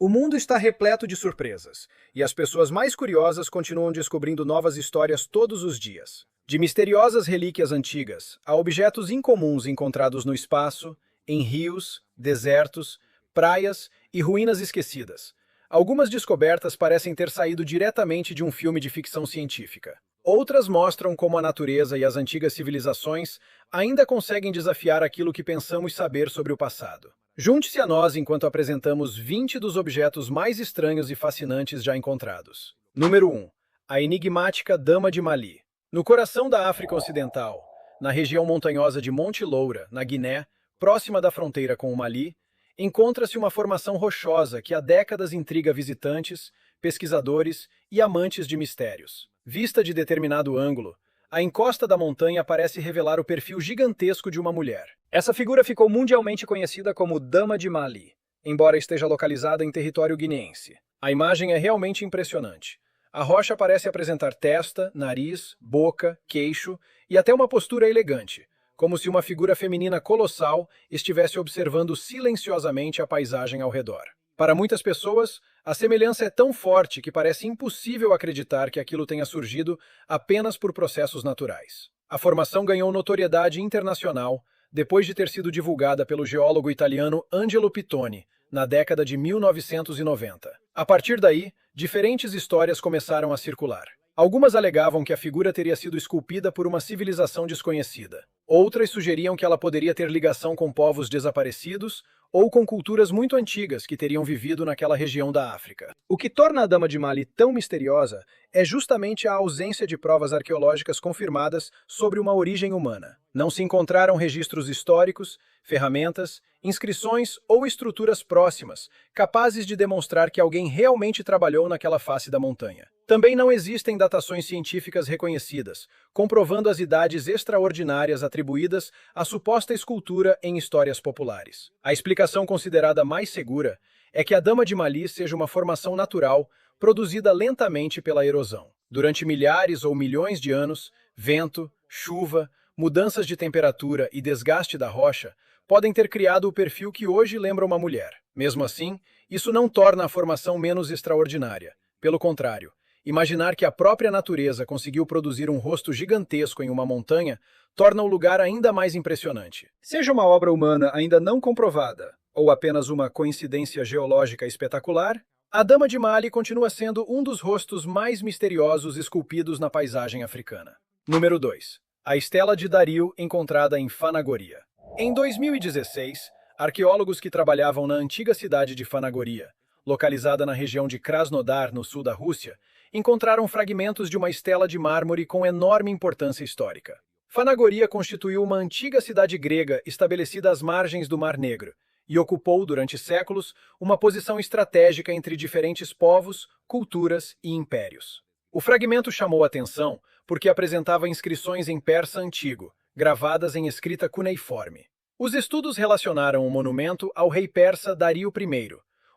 O mundo está repleto de surpresas, e as pessoas mais curiosas continuam descobrindo novas histórias todos os dias. De misteriosas relíquias antigas a objetos incomuns encontrados no espaço, em rios, desertos, praias e ruínas esquecidas. Algumas descobertas parecem ter saído diretamente de um filme de ficção científica. Outras mostram como a natureza e as antigas civilizações ainda conseguem desafiar aquilo que pensamos saber sobre o passado. Junte-se a nós enquanto apresentamos 20 dos objetos mais estranhos e fascinantes já encontrados. Número 1. A enigmática Dama de Mali. No coração da África Ocidental, na região montanhosa de Monte Loura, na Guiné, próxima da fronteira com o Mali, encontra-se uma formação rochosa que há décadas intriga visitantes, pesquisadores e amantes de mistérios. Vista de determinado ângulo, a encosta da montanha parece revelar o perfil gigantesco de uma mulher. Essa figura ficou mundialmente conhecida como Dama de Mali, embora esteja localizada em território guineense. A imagem é realmente impressionante. A rocha parece apresentar testa, nariz, boca, queixo e até uma postura elegante, como se uma figura feminina colossal estivesse observando silenciosamente a paisagem ao redor. Para muitas pessoas, a semelhança é tão forte que parece impossível acreditar que aquilo tenha surgido apenas por processos naturais. A formação ganhou notoriedade internacional depois de ter sido divulgada pelo geólogo italiano Angelo Pittoni, na década de 1990. A partir daí, diferentes histórias começaram a circular. Algumas alegavam que a figura teria sido esculpida por uma civilização desconhecida. Outras sugeriam que ela poderia ter ligação com povos desaparecidos ou com culturas muito antigas que teriam vivido naquela região da África. O que torna a Dama de Mali tão misteriosa é justamente a ausência de provas arqueológicas confirmadas sobre uma origem humana. Não se encontraram registros históricos, ferramentas, inscrições ou estruturas próximas, capazes de demonstrar que alguém realmente trabalhou naquela face da montanha. Também não existem datações científicas reconhecidas, comprovando as idades extraordinárias atribuídas à suposta escultura em histórias populares. A explicação considerada mais segura é que a Dama de Mali seja uma formação natural produzida lentamente pela erosão. Durante milhares ou milhões de anos, vento, chuva, mudanças de temperatura e desgaste da rocha podem ter criado o perfil que hoje lembra uma mulher. Mesmo assim, isso não torna a formação menos extraordinária. Pelo contrário, imaginar que a própria natureza conseguiu produzir um rosto gigantesco em uma montanha torna o lugar ainda mais impressionante. Seja uma obra humana ainda não comprovada, ou apenas uma coincidência geológica espetacular, a Dama de Mali continua sendo um dos rostos mais misteriosos esculpidos na paisagem africana. Número 2. A Estela de Dario, encontrada em Fanagoria. Em 2016, arqueólogos que trabalhavam na antiga cidade de Fanagoria, localizada na região de Krasnodar, no sul da Rússia, encontraram fragmentos de uma estela de mármore com enorme importância histórica. Fanagoria constituiu uma antiga cidade grega estabelecida às margens do Mar Negro e ocupou, durante séculos, uma posição estratégica entre diferentes povos, culturas e impérios. O fragmento chamou a atenção porque apresentava inscrições em persa antigo, gravadas em escrita cuneiforme. Os estudos relacionaram o monumento ao rei persa Dario I,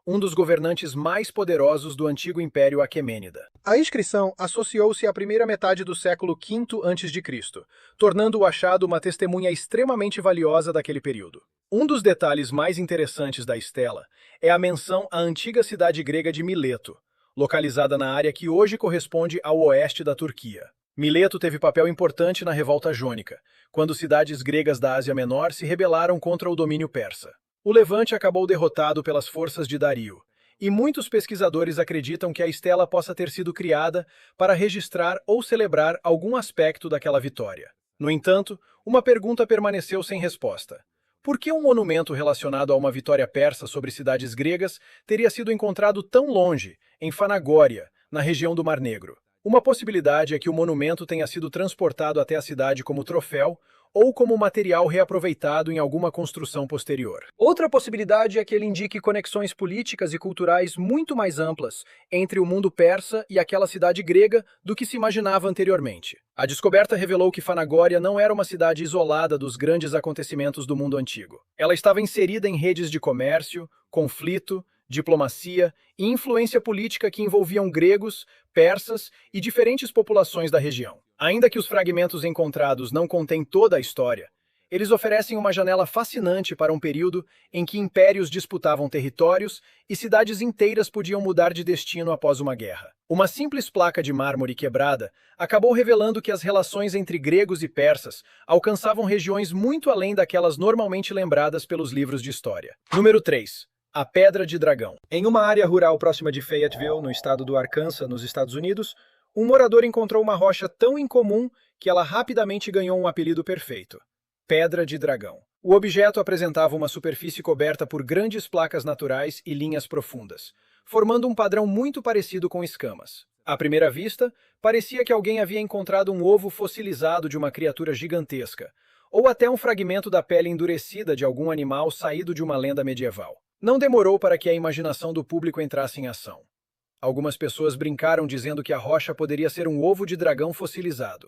um dos governantes mais poderosos do antigo Império Aquemênida. A inscrição associou-se à primeira metade do século V a.C., tornando o achado uma testemunha extremamente valiosa daquele período. Um dos detalhes mais interessantes da estela é a menção à antiga cidade grega de Mileto, localizada na área que hoje corresponde ao oeste da Turquia. Mileto teve papel importante na Revolta Jônica, quando cidades gregas da Ásia Menor se rebelaram contra o domínio persa. O levante acabou derrotado pelas forças de Dario, e muitos pesquisadores acreditam que a estela possa ter sido criada para registrar ou celebrar algum aspecto daquela vitória. No entanto, uma pergunta permaneceu sem resposta. Por que um monumento relacionado a uma vitória persa sobre cidades gregas teria sido encontrado tão longe, em Fanagória, na região do Mar Negro? Uma possibilidade é que o monumento tenha sido transportado até a cidade como troféu ou como material reaproveitado em alguma construção posterior. Outra possibilidade é que ele indique conexões políticas e culturais muito mais amplas entre o mundo persa e aquela cidade grega do que se imaginava anteriormente. A descoberta revelou que Fanagória não era uma cidade isolada dos grandes acontecimentos do mundo antigo. Ela estava inserida em redes de comércio, conflito, diplomacia e influência política que envolviam gregos, persas e diferentes populações da região. Ainda que os fragmentos encontrados não contêm toda a história, Eles oferecem uma janela fascinante para um período em que impérios disputavam territórios e cidades inteiras podiam mudar de destino após uma guerra. Uma simples placa de mármore quebrada acabou revelando que as relações entre gregos e persas alcançavam regiões muito além daquelas normalmente lembradas pelos livros de história. Número 3. A Pedra de Dragão. Em uma área rural próxima de Fayetteville, no estado do Arkansas, nos Estados Unidos, um morador encontrou uma rocha tão incomum que ela rapidamente ganhou um apelido perfeito: Pedra de Dragão. O objeto apresentava uma superfície coberta por grandes placas naturais e linhas profundas, formando um padrão muito parecido com escamas. À primeira vista, parecia que alguém havia encontrado um ovo fossilizado de uma criatura gigantesca, ou até um fragmento da pele endurecida de algum animal saído de uma lenda medieval. Não demorou para que a imaginação do público entrasse em ação. Algumas pessoas brincaram dizendo que a rocha poderia ser um ovo de dragão fossilizado.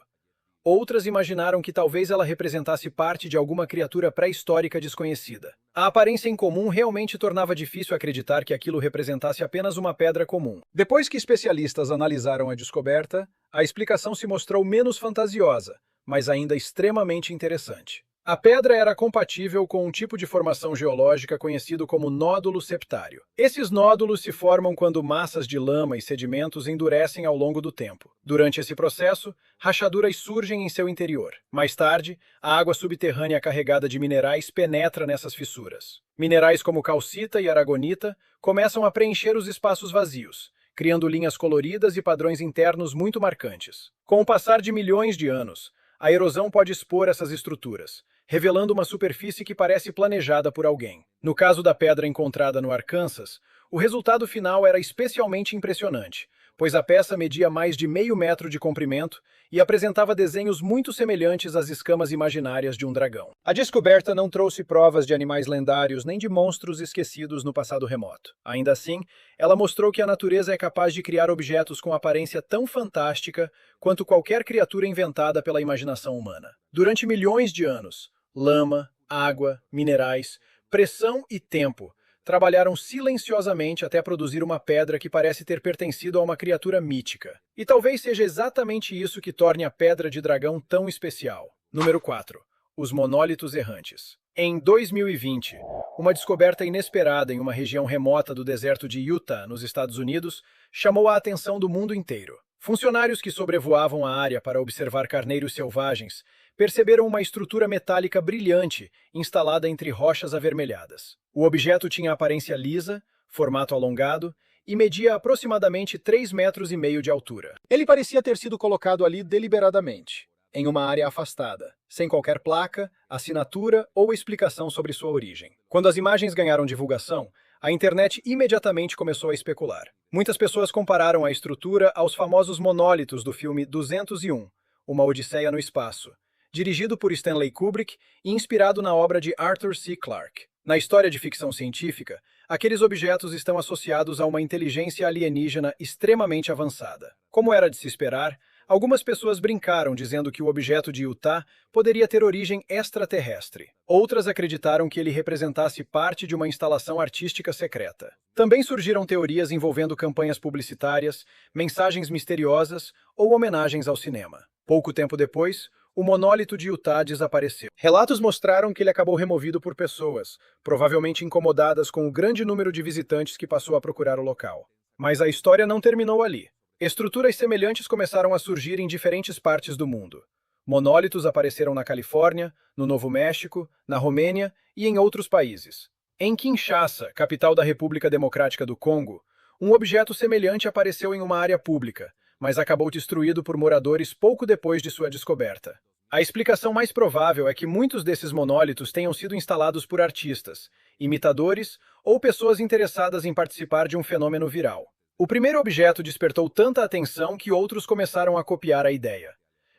Outras imaginaram que talvez ela representasse parte de alguma criatura pré-histórica desconhecida. A aparência incomum realmente tornava difícil acreditar que aquilo representasse apenas uma pedra comum. Depois que especialistas analisaram a descoberta, a explicação se mostrou menos fantasiosa, mas ainda extremamente interessante. A pedra era compatível com um tipo de formação geológica conhecido como nódulo septário. Esses nódulos se formam quando massas de lama e sedimentos endurecem ao longo do tempo. Durante esse processo, rachaduras surgem em seu interior. Mais tarde, a água subterrânea carregada de minerais penetra nessas fissuras. Minerais como calcita e aragonita começam a preencher os espaços vazios, criando linhas coloridas e padrões internos muito marcantes. Com o passar de milhões de anos, a erosão pode expor essas estruturas, revelando uma superfície que parece planejada por alguém. No caso da pedra encontrada no Arkansas, o resultado final era especialmente impressionante, pois a peça media mais de meio metro de comprimento e apresentava desenhos muito semelhantes às escamas imaginárias de um dragão. A descoberta não trouxe provas de animais lendários nem de monstros esquecidos no passado remoto. Ainda assim, ela mostrou que a natureza é capaz de criar objetos com aparência tão fantástica quanto qualquer criatura inventada pela imaginação humana. Durante milhões de anos, lama, água, minerais, pressão e tempo trabalharam silenciosamente até produzir uma pedra que parece ter pertencido a uma criatura mítica. E talvez seja exatamente isso que torne a Pedra de Dragão tão especial. Número 4. Os monólitos errantes. Em 2020, uma descoberta inesperada em uma região remota do deserto de Utah, nos Estados Unidos, chamou a atenção do mundo inteiro. Funcionários que sobrevoavam a área para observar carneiros selvagens perceberam uma estrutura metálica brilhante instalada entre rochas avermelhadas. O objeto tinha aparência lisa, formato alongado e media aproximadamente 3,5 metros de altura. Ele parecia ter sido colocado ali deliberadamente, em uma área afastada, sem qualquer placa, assinatura ou explicação sobre sua origem. Quando as imagens ganharam divulgação, a internet imediatamente começou a especular. Muitas pessoas compararam a estrutura aos famosos monólitos do filme 201, Uma Odisseia no Espaço, dirigido por Stanley Kubrick e inspirado na obra de Arthur C. Clarke. Na história de ficção científica, aqueles objetos estão associados a uma inteligência alienígena extremamente avançada. Como era de se esperar, algumas pessoas brincaram dizendo que o objeto de Utah poderia ter origem extraterrestre. Outras acreditaram que ele representasse parte de uma instalação artística secreta. Também surgiram teorias envolvendo campanhas publicitárias, mensagens misteriosas ou homenagens ao cinema. Pouco tempo depois, o monólito de Utah desapareceu. Relatos mostraram que ele acabou removido por pessoas, provavelmente incomodadas com o grande número de visitantes que passou a procurar o local. Mas a história não terminou ali. Estruturas semelhantes começaram a surgir em diferentes partes do mundo. Monólitos apareceram na Califórnia, no Novo México, na Romênia e em outros países. Em Kinshasa, capital da República Democrática do Congo, um objeto semelhante apareceu em uma área pública, mas acabou destruído por moradores pouco depois de sua descoberta. A explicação mais provável é que muitos desses monólitos tenham sido instalados por artistas, imitadores ou pessoas interessadas em participar de um fenômeno viral. O primeiro objeto despertou tanta atenção que outros começaram a copiar a ideia.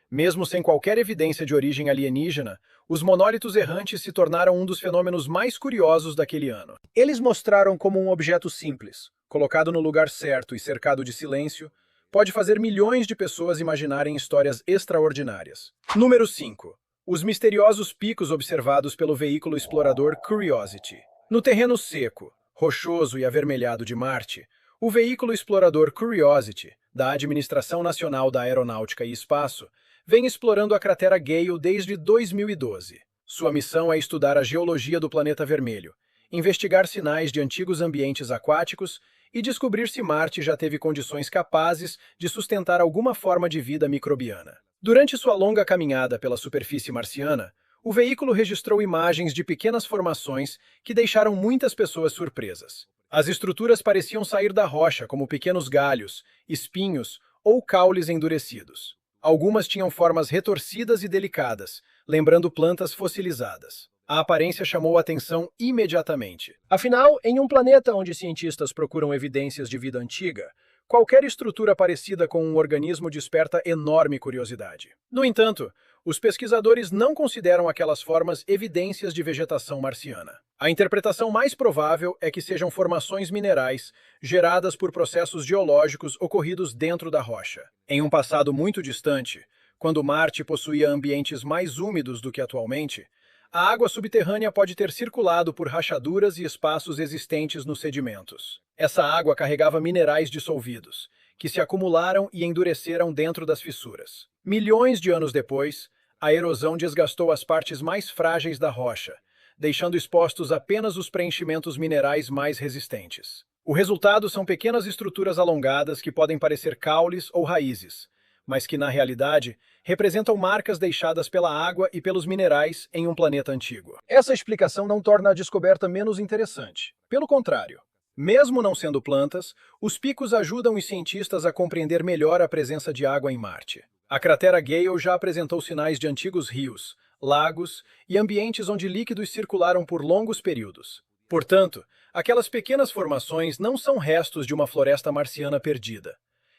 Mesmo sem qualquer evidência de origem alienígena, os monólitos errantes se tornaram um dos fenômenos mais curiosos daquele ano. Eles mostraram como um objeto simples, colocado no lugar certo e cercado de silêncio, pode fazer milhões de pessoas imaginarem histórias extraordinárias. Número 5. Os misteriosos picos observados pelo veículo explorador Curiosity. No terreno seco, rochoso e avermelhado de Marte, o veículo explorador Curiosity, da Administração Nacional da Aeronáutica e Espaço, vem explorando a cratera Gale desde 2012. Sua missão é estudar a geologia do planeta vermelho, investigar sinais de antigos ambientes aquáticos e descobrir se Marte já teve condições capazes de sustentar alguma forma de vida microbiana. Durante sua longa caminhada pela superfície marciana, o veículo registrou imagens de pequenas formações que deixaram muitas pessoas surpresas. As estruturas pareciam sair da rocha, como pequenos galhos, espinhos ou caules endurecidos. Algumas tinham formas retorcidas e delicadas, lembrando plantas fossilizadas. A aparência chamou a atenção imediatamente. Afinal, em um planeta onde cientistas procuram evidências de vida antiga, qualquer estrutura parecida com um organismo desperta enorme curiosidade. No entanto, os pesquisadores não consideram aquelas formas evidências de vegetação marciana. A interpretação mais provável é que sejam formações minerais geradas por processos geológicos ocorridos dentro da rocha. Em um passado muito distante, quando Marte possuía ambientes mais úmidos do que atualmente, a água subterrânea pode ter circulado por rachaduras e espaços existentes nos sedimentos. Essa água carregava minerais dissolvidos, que se acumularam e endureceram dentro das fissuras. Milhões de anos depois, a erosão desgastou as partes mais frágeis da rocha, deixando expostos apenas os preenchimentos minerais mais resistentes. O resultado são pequenas estruturas alongadas que podem parecer caules ou raízes, mas que, na realidade, representam marcas deixadas pela água e pelos minerais em um planeta antigo. Essa explicação não torna a descoberta menos interessante. Pelo contrário, mesmo não sendo plantas, os picos ajudam os cientistas a compreender melhor a presença de água em Marte. A cratera Gale já apresentou sinais de antigos rios, lagos e ambientes onde líquidos circularam por longos períodos. Portanto, aquelas pequenas formações não são restos de uma floresta marciana perdida.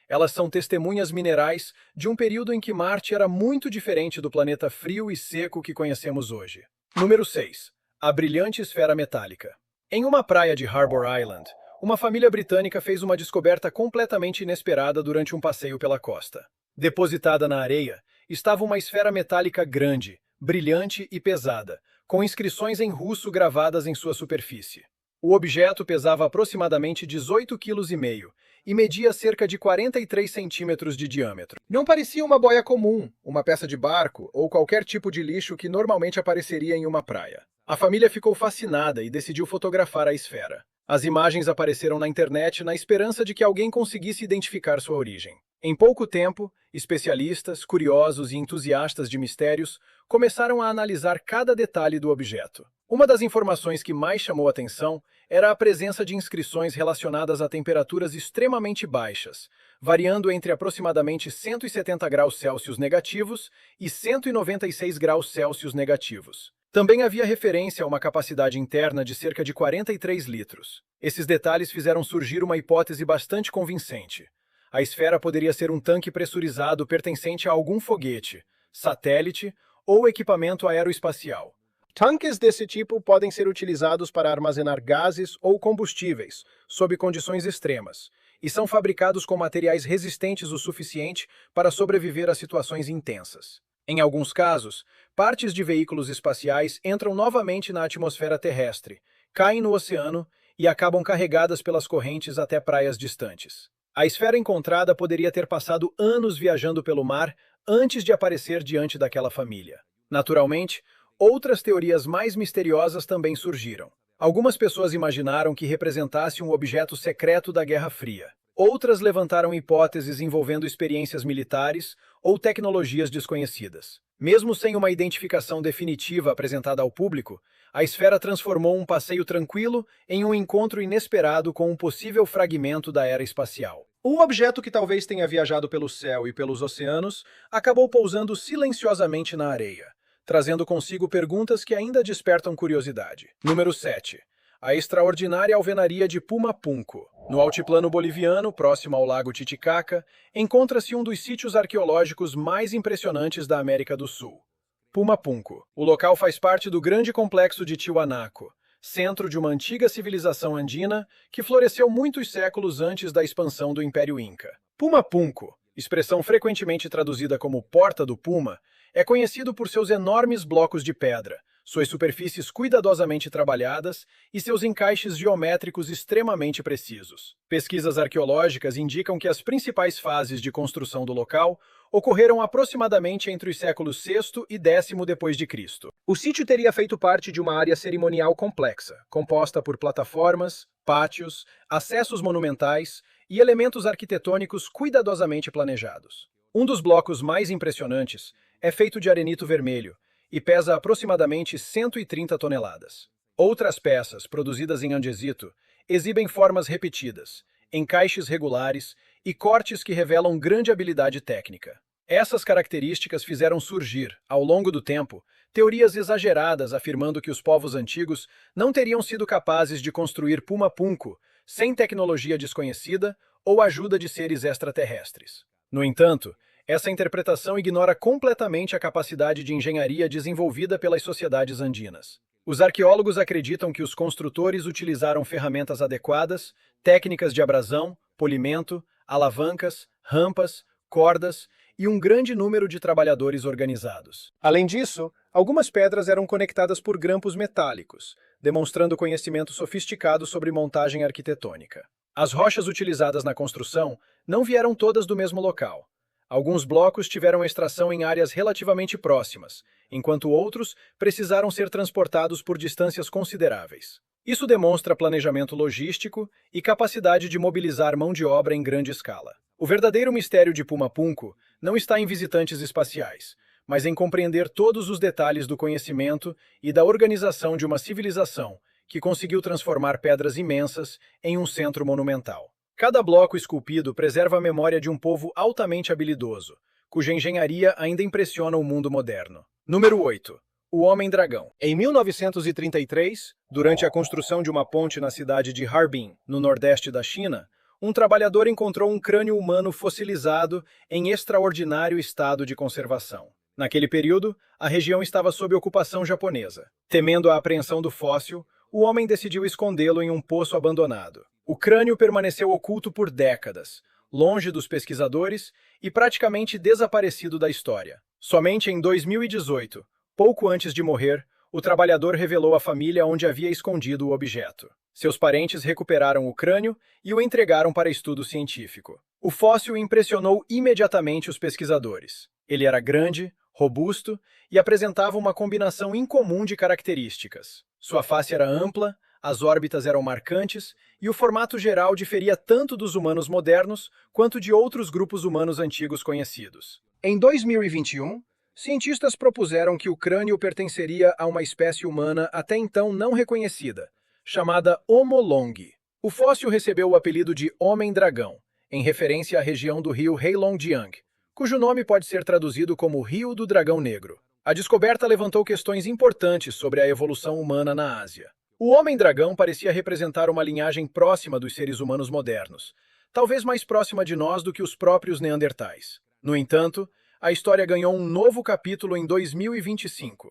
Elas são testemunhas minerais de um período em que Marte era muito diferente do planeta frio e seco que conhecemos hoje. Número 6. A brilhante esfera metálica. Em uma praia de Harbour Island, uma família britânica fez uma descoberta completamente inesperada durante um passeio pela costa. Depositada na areia, estava uma esfera metálica grande, brilhante e pesada, com inscrições em russo gravadas em sua superfície. O objeto pesava aproximadamente 18,5 kg e media cerca de 43 centímetros de diâmetro. Não parecia uma boia comum, uma peça de barco ou qualquer tipo de lixo que normalmente apareceria em uma praia. A família ficou fascinada e decidiu fotografar a esfera. As imagens apareceram na internet na esperança de que alguém conseguisse identificar sua origem. Em pouco tempo, especialistas, curiosos e entusiastas de mistérios começaram a analisar cada detalhe do objeto. Uma das informações que mais chamou atenção era a presença de inscrições relacionadas a temperaturas extremamente baixas, variando entre aproximadamente 170 graus Celsius negativos e 196 graus Celsius negativos. Também havia referência a uma capacidade interna de cerca de 43 litros. Esses detalhes fizeram surgir uma hipótese bastante convincente. A esfera poderia ser um tanque pressurizado pertencente a algum foguete, satélite ou equipamento aeroespacial. Tanques desse tipo podem ser utilizados para armazenar gases ou combustíveis, sob condições extremas, e são fabricados com materiais resistentes o suficiente para sobreviver a situações intensas. Em alguns casos, partes de veículos espaciais entram novamente na atmosfera terrestre, caem no oceano e acabam carregadas pelas correntes até praias distantes. A esfera encontrada poderia ter passado anos viajando pelo mar antes de aparecer diante daquela família. Naturalmente, outras teorias mais misteriosas também surgiram. Algumas pessoas imaginaram que representasse um objeto secreto da Guerra Fria. Outras levantaram hipóteses envolvendo experiências militares ou tecnologias desconhecidas. Mesmo sem uma identificação definitiva apresentada ao público, a esfera transformou um passeio tranquilo em um encontro inesperado com um possível fragmento da era espacial. Um objeto que talvez tenha viajado pelo céu e pelos oceanos acabou pousando silenciosamente na areia, trazendo consigo perguntas que ainda despertam curiosidade. Número 7. A extraordinária alvenaria de Puma Punku. No altiplano boliviano, próximo ao lago Titicaca, encontra-se um dos sítios arqueológicos mais impressionantes da América do Sul. Puma Punku. O local faz parte do grande complexo de Tiwanaku, centro de uma antiga civilização andina que floresceu muitos séculos antes da expansão do Império Inca. Puma Punku, expressão frequentemente traduzida como Porta do Puma, é conhecido por seus enormes blocos de pedra, suas superfícies cuidadosamente trabalhadas e seus encaixes geométricos extremamente precisos. Pesquisas arqueológicas indicam que as principais fases de construção do local ocorreram aproximadamente entre os séculos VI e X depois de Cristo. O sítio teria feito parte de uma área cerimonial complexa, composta por plataformas, pátios, acessos monumentais e elementos arquitetônicos cuidadosamente planejados. Um dos blocos mais impressionantes é feito de arenito vermelho e pesa aproximadamente 130 toneladas. Outras peças, produzidas em andesito, exibem formas repetidas, encaixes regulares e cortes que revelam grande habilidade técnica. Essas características fizeram surgir, ao longo do tempo, teorias exageradas afirmando que os povos antigos não teriam sido capazes de construir Puma Punku sem tecnologia desconhecida ou ajuda de seres extraterrestres. No entanto, essa interpretação ignora completamente a capacidade de engenharia desenvolvida pelas sociedades andinas. Os arqueólogos acreditam que os construtores utilizaram ferramentas adequadas, técnicas de abrasão, polimento, alavancas, rampas, cordas e um grande número de trabalhadores organizados. Além disso, algumas pedras eram conectadas por grampos metálicos, demonstrando conhecimento sofisticado sobre montagem arquitetônica. As rochas utilizadas na construção não vieram todas do mesmo local. Alguns blocos tiveram extração em áreas relativamente próximas, enquanto outros precisaram ser transportados por distâncias consideráveis. Isso demonstra planejamento logístico e capacidade de mobilizar mão de obra em grande escala. O verdadeiro mistério de Puma Punku não está em visitantes espaciais, mas em compreender todos os detalhes do conhecimento e da organização de uma civilização que conseguiu transformar pedras imensas em um centro monumental. Cada bloco esculpido preserva a memória de um povo altamente habilidoso, cuja engenharia ainda impressiona o mundo moderno. Número 8. O Homem-Dragão. Em 1933, durante a construção de uma ponte na cidade de Harbin, no nordeste da China, um trabalhador encontrou um crânio humano fossilizado em extraordinário estado de conservação. Naquele período, a região estava sob ocupação japonesa. Temendo a apreensão do fóssil, o homem decidiu escondê-lo em um poço abandonado. O crânio permaneceu oculto por décadas, longe dos pesquisadores e praticamente desaparecido da história. Somente em 2018, pouco antes de morrer, o trabalhador revelou à família onde havia escondido o objeto. Seus parentes recuperaram o crânio e o entregaram para estudo científico. O fóssil impressionou imediatamente os pesquisadores. Ele era grande, robusto e apresentava uma combinação incomum de características. Sua face era ampla, as órbitas eram marcantes e o formato geral diferia tanto dos humanos modernos quanto de outros grupos humanos antigos conhecidos. Em 2021, cientistas propuseram que o crânio pertenceria a uma espécie humana até então não reconhecida, chamada Homo longi. O fóssil recebeu o apelido de Homem-Dragão, em referência à região do rio Heilongjiang, cujo nome pode ser traduzido como Rio do Dragão Negro. A descoberta levantou questões importantes sobre a evolução humana na Ásia. O Homem-Dragão parecia representar uma linhagem próxima dos seres humanos modernos, talvez mais próxima de nós do que os próprios neandertais. No entanto, a história ganhou um novo capítulo em 2025.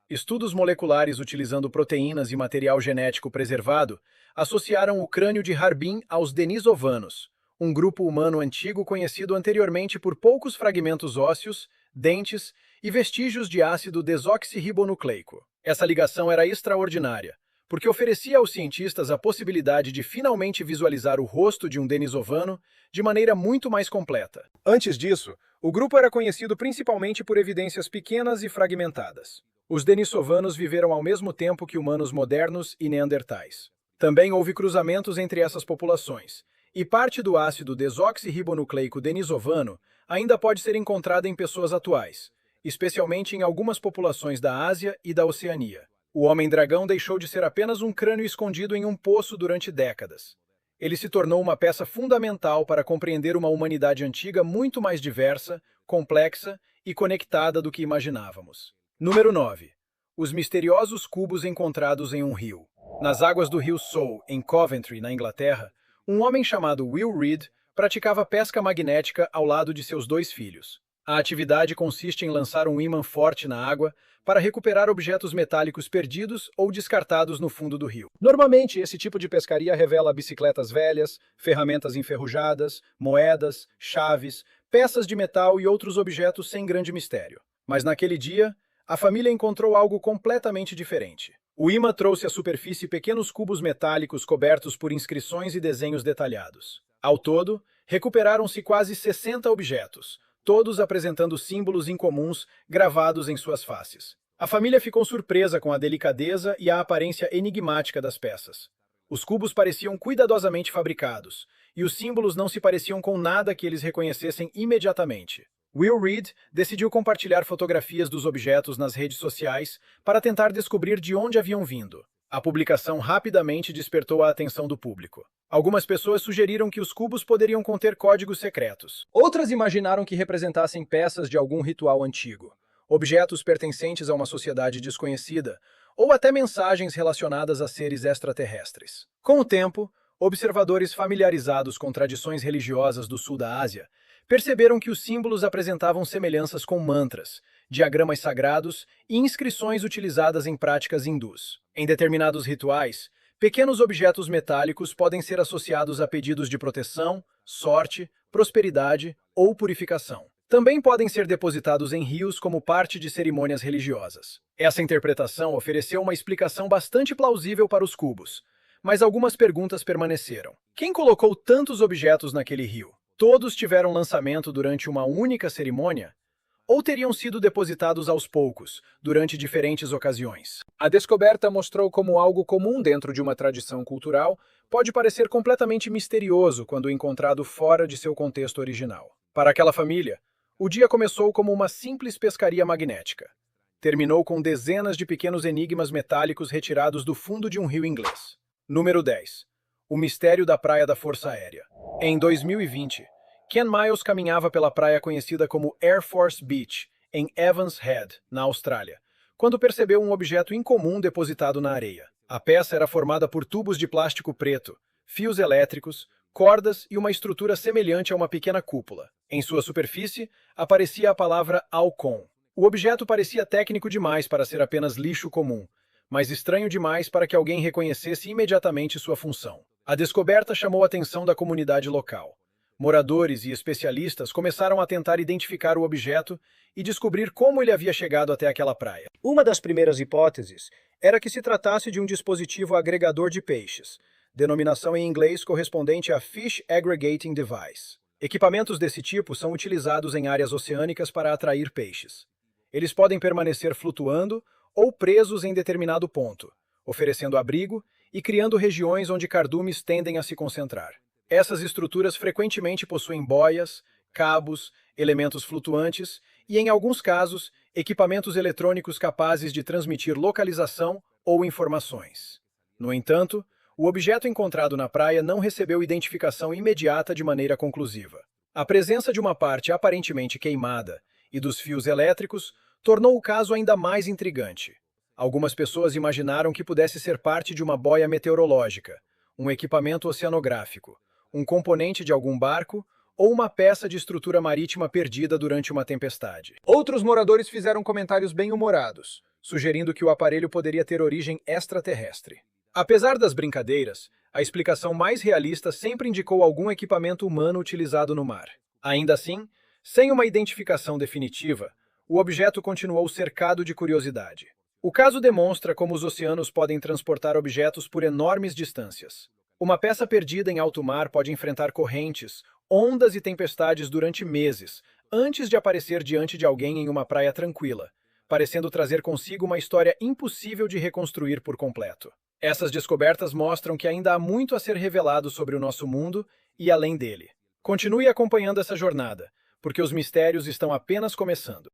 Estudos moleculares utilizando proteínas e material genético preservado associaram o crânio de Harbin aos denisovanos, um grupo humano antigo conhecido anteriormente por poucos fragmentos ósseos, dentes e vestígios de ácido desoxirribonucleico. Essa ligação era extraordinária, porque oferecia aos cientistas a possibilidade de finalmente visualizar o rosto de um denisovano de maneira muito mais completa. Antes disso, o grupo era conhecido principalmente por evidências pequenas e fragmentadas. Os denisovanos viveram ao mesmo tempo que humanos modernos e neandertais. Também houve cruzamentos entre essas populações, e parte do ácido desoxirribonucleico denisovano ainda pode ser encontrada em pessoas atuais, especialmente em algumas populações da Ásia e da Oceania. O Homem-Dragão deixou de ser apenas um crânio escondido em um poço durante décadas. Ele se tornou uma peça fundamental para compreender uma humanidade antiga muito mais diversa, complexa e conectada do que imaginávamos. Número 9. Os misteriosos cubos encontrados em um rio. Nas águas do rio Sow, em Coventry, na Inglaterra, um homem chamado Will Reed praticava pesca magnética ao lado de seus 2 filhos. A atividade consiste em lançar um ímã forte na água para recuperar objetos metálicos perdidos ou descartados no fundo do rio. Normalmente, esse tipo de pescaria revela bicicletas velhas, ferramentas enferrujadas, moedas, chaves, peças de metal e outros objetos sem grande mistério. Mas naquele dia, a família encontrou algo completamente diferente. O imã trouxe à superfície pequenos cubos metálicos cobertos por inscrições e desenhos detalhados. Ao todo, recuperaram-se quase 60 objetos, todos apresentando símbolos incomuns gravados em suas faces. A família ficou surpresa com a delicadeza e a aparência enigmática das peças. Os cubos pareciam cuidadosamente fabricados, e os símbolos não se pareciam com nada que eles reconhecessem imediatamente. Will Reed decidiu compartilhar fotografias dos objetos nas redes sociais para tentar descobrir de onde haviam vindo. A publicação rapidamente despertou a atenção do público. Algumas pessoas sugeriram que os cubos poderiam conter códigos secretos. Outras imaginaram que representassem peças de algum ritual antigo, objetos pertencentes a uma sociedade desconhecida, ou até mensagens relacionadas a seres extraterrestres. Com o tempo, observadores familiarizados com tradições religiosas do sul da Ásia perceberam que os símbolos apresentavam semelhanças com mantras, diagramas sagrados e inscrições utilizadas em práticas hindus. Em determinados rituais, pequenos objetos metálicos podem ser associados a pedidos de proteção, sorte, prosperidade ou purificação. Também podem ser depositados em rios como parte de cerimônias religiosas. Essa interpretação ofereceu uma explicação bastante plausível para os cubos, mas algumas perguntas permaneceram. Quem colocou tantos objetos naquele rio? Todos tiveram lançamento durante uma única cerimônia? Ou teriam sido depositados aos poucos, durante diferentes ocasiões? A descoberta mostrou como algo comum dentro de uma tradição cultural pode parecer completamente misterioso quando encontrado fora de seu contexto original. Para aquela família, o dia começou como uma simples pescaria magnética. Terminou com dezenas de pequenos enigmas metálicos retirados do fundo de um rio inglês. Número 10. O mistério da Praia da Força Aérea. Em 2020, Ken Miles caminhava pela praia conhecida como Air Force Beach, em Evans Head, na Austrália, quando percebeu um objeto incomum depositado na areia. A peça era formada por tubos de plástico preto, fios elétricos, cordas e uma estrutura semelhante a uma pequena cúpula. Em sua superfície, aparecia a palavra Alcon. O objeto parecia técnico demais para ser apenas lixo comum, mas estranho demais para que alguém reconhecesse imediatamente sua função. A descoberta chamou a atenção da comunidade local. Moradores e especialistas começaram a tentar identificar o objeto e descobrir como ele havia chegado até aquela praia. Uma das primeiras hipóteses era que se tratasse de um dispositivo agregador de peixes, denominação em inglês correspondente a Fish Aggregating Device. Equipamentos desse tipo são utilizados em áreas oceânicas para atrair peixes. Eles podem permanecer flutuando ou presos em determinado ponto, oferecendo abrigo e criando regiões onde cardumes tendem a se concentrar. Essas estruturas frequentemente possuem boias, cabos, elementos flutuantes e, em alguns casos, equipamentos eletrônicos capazes de transmitir localização ou informações. No entanto, o objeto encontrado na praia não recebeu identificação imediata de maneira conclusiva. A presença de uma parte aparentemente queimada e dos fios elétricos tornou o caso ainda mais intrigante. Algumas pessoas imaginaram que pudesse ser parte de uma boia meteorológica, um equipamento oceanográfico, um componente de algum barco ou uma peça de estrutura marítima perdida durante uma tempestade. Outros moradores fizeram comentários bem-humorados, sugerindo que o aparelho poderia ter origem extraterrestre. Apesar das brincadeiras, a explicação mais realista sempre indicou algum equipamento humano utilizado no mar. Ainda assim, sem uma identificação definitiva, o objeto continuou cercado de curiosidade. O caso demonstra como os oceanos podem transportar objetos por enormes distâncias. Uma peça perdida em alto mar pode enfrentar correntes, ondas e tempestades durante meses, antes de aparecer diante de alguém em uma praia tranquila, parecendo trazer consigo uma história impossível de reconstruir por completo. Essas descobertas mostram que ainda há muito a ser revelado sobre o nosso mundo e além dele. Continue acompanhando essa jornada, porque os mistérios estão apenas começando.